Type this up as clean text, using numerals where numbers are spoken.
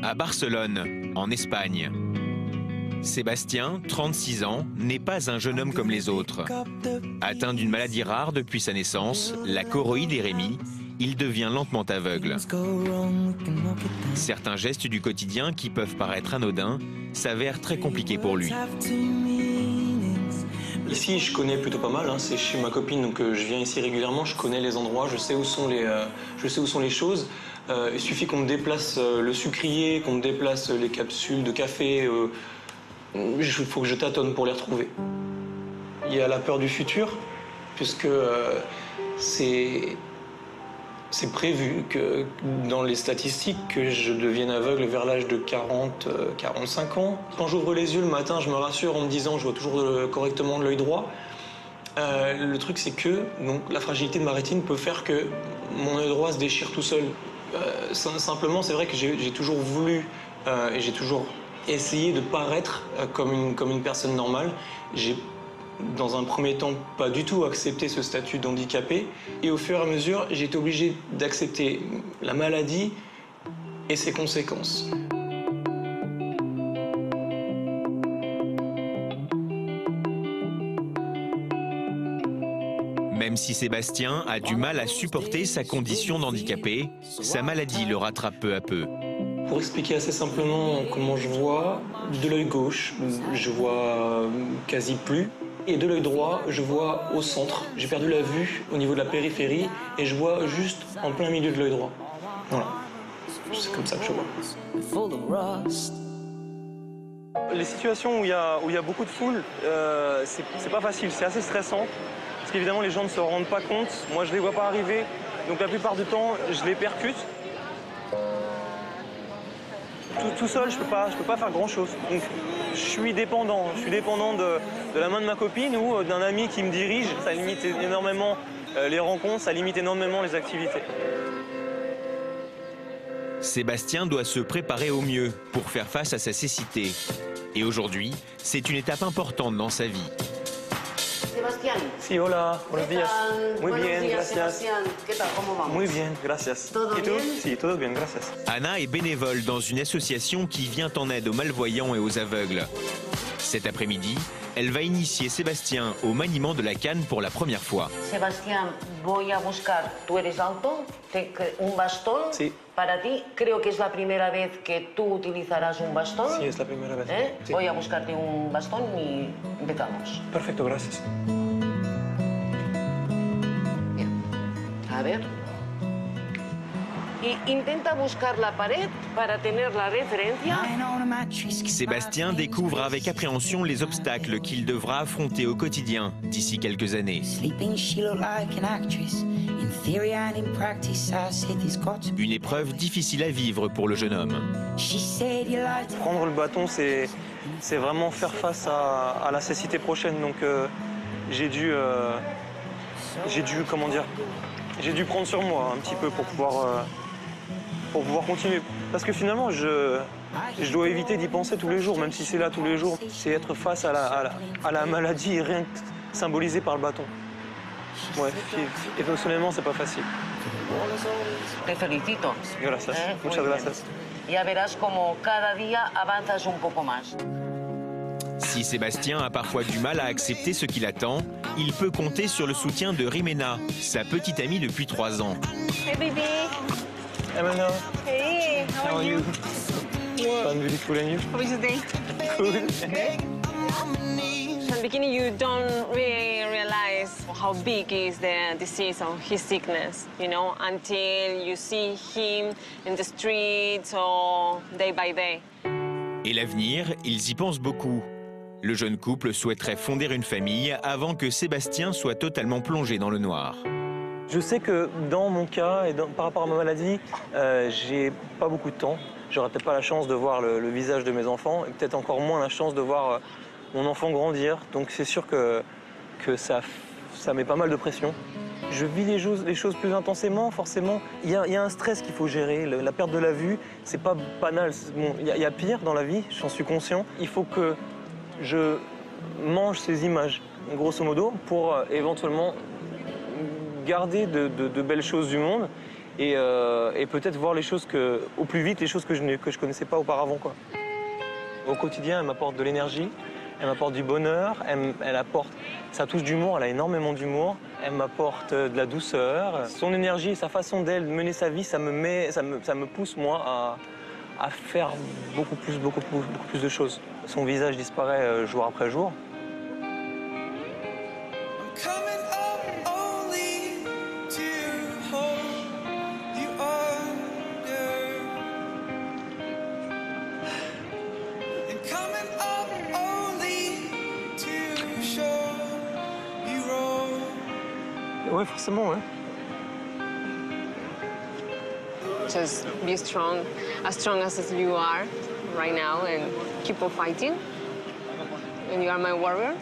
à Barcelone, en Espagne. Sébastien, 36 ans, n'est pas un jeune homme comme les autres. Atteint d'une maladie rare depuis sa naissance, la choroïdérémie, il devient lentement aveugle. Certains gestes du quotidien qui peuvent paraître anodins s'avèrent très compliqués pour lui. Ici, je connais plutôt pas mal, hein. C'est chez ma copine, donc je viens ici régulièrement, je connais les endroits, je sais où sont les choses. Il suffit qu'on me déplace le sucrier, qu'on me déplace les capsules de café, il faut que je tâtonne pour les retrouver. Il y a la peur du futur, puisque c'est prévu que dans les statistiques que je devienne aveugle vers l'âge de 40-45 ans. Quand j'ouvre les yeux le matin, je me rassure en me disant que je vois toujours correctement de l'œil droit. Le truc, c'est que donc, la fragilité de ma rétine peut faire que mon œil droit se déchire tout seul. Simplement, c'est vrai que j'ai toujours voulu et j'ai toujours essayé de paraître comme une personne normale. J'ai, dans un premier temps, pas du tout accepté ce statut d'handicapé. Et au fur et à mesure, j'ai été obligé d'accepter la maladie et ses conséquences. Même si Sébastien a du mal à supporter sa condition d'handicapé, sa maladie le rattrape peu à peu. Pour expliquer assez simplement comment je vois, de l'œil gauche, je vois quasi plus. Et de l'œil droit, je vois au centre. J'ai perdu la vue au niveau de la périphérie et je vois juste en plein milieu de l'œil droit. Voilà. C'est comme ça que je vois. Les situations où il y a beaucoup de foule, c'est pas facile, c'est assez stressant. Parce qu'évidemment, les gens ne se rendent pas compte. Moi, je les vois pas arriver. Donc la plupart du temps, je les percute. Tout seul, je peux pas faire grand-chose. Donc, je suis dépendant de la main de ma copine ou d'un ami qui me dirige. Ça limite énormément les rencontres, ça limite énormément les activités. Sébastien doit se préparer au mieux pour faire face à sa cécité. Et aujourd'hui, c'est une étape importante dans sa vie. Sebastián. Sí, hola, buenos días. Muy bien, gracias. Sebastián. ¿Qué tal? ¿Cómo vamos? Muy bien, gracias. ¿Todo ¿Y tú? bien? Sí, todo bien, gracias. Anna est bénévole dans une association qui vient en aide aux malvoyants et aux aveugles. Cet après-midi, elle va initier Sébastien au maniement de la canne pour la première fois. Sebastián, voy a buscar. ¿Tú eres alto? ¿Un bastón? Sí. Para ti, creo que es la primera vez que tú utilizarás un bastón. Sí, es la primera vez. Sí. Voy a buscarte un bastón y empezamos. Perfecto, gracias. Bien. A ver. Y intenta buscar la pared para tener la referencia. Sébastien découvre avec appréhension les obstacles qu'il devra affronter au quotidien d'ici quelques années. Une épreuve difficile à vivre pour le jeune homme. Prendre le bâton, c'est vraiment faire face à la cécité prochaine. Donc j'ai dû comment dire, j'ai dû prendre sur moi un petit peu pour pouvoir continuer. Parce que finalement, je dois éviter d'y penser tous les jours, même si c'est là tous les jours. C'est être face à la maladie, rien que symbolisé par le bâton. Ouais, émotionnellement, c'est pas facile. Te felicito. Gracias, muchas gracias. Ya verás como cada día avanzas un poco más. Si Sébastien a parfois du mal à accepter ce qu'il attend, il peut compter sur le soutien de Rimena, sa petite amie depuis 3 ans. Hey, baby. Emma, Hey, how are you? fun, beautiful, and you? How was your day? Cool. At the beginning, you don't really realize how big is the disease or his sickness, you know, until you see him in the streets or day by day. Et l'avenir, ils y pensent beaucoup. Le jeune couple souhaiterait fonder une famille avant que Sébastien soit totalement plongé dans le noir. Je sais que dans mon cas et par rapport à ma maladie, j'ai pas beaucoup de temps. J'aurai peut-être pas la chance de voir le visage de mes enfants et peut-être encore moins la chance de voir mon enfant grandir. Donc c'est sûr que ça met pas mal de pression. Je vis les choses plus intensément, forcément. Il y a un stress qu'il faut gérer. La perte de la vue, c'est pas banal. Bon, il y a pire dans la vie, j'en suis conscient. Il faut que je mange ces images, grosso modo, pour éventuellement garder de belles choses du monde et peut-être voir les choses au plus vite, les choses que je connaissais pas auparavant, quoi. Au quotidien, elle m'apporte de l'énergie, elle m'apporte du bonheur, elle apporte sa touche d'humour, elle a énormément d'humour, elle m'apporte de la douceur. Son énergie et sa façon d'elle mener sa vie, ça me pousse, moi, à faire beaucoup plus de choses. Son visage disparaît jour après jour. Oui, forcément, ouais. Just be strong as you are right now, and keep on fighting. And you are my warrior.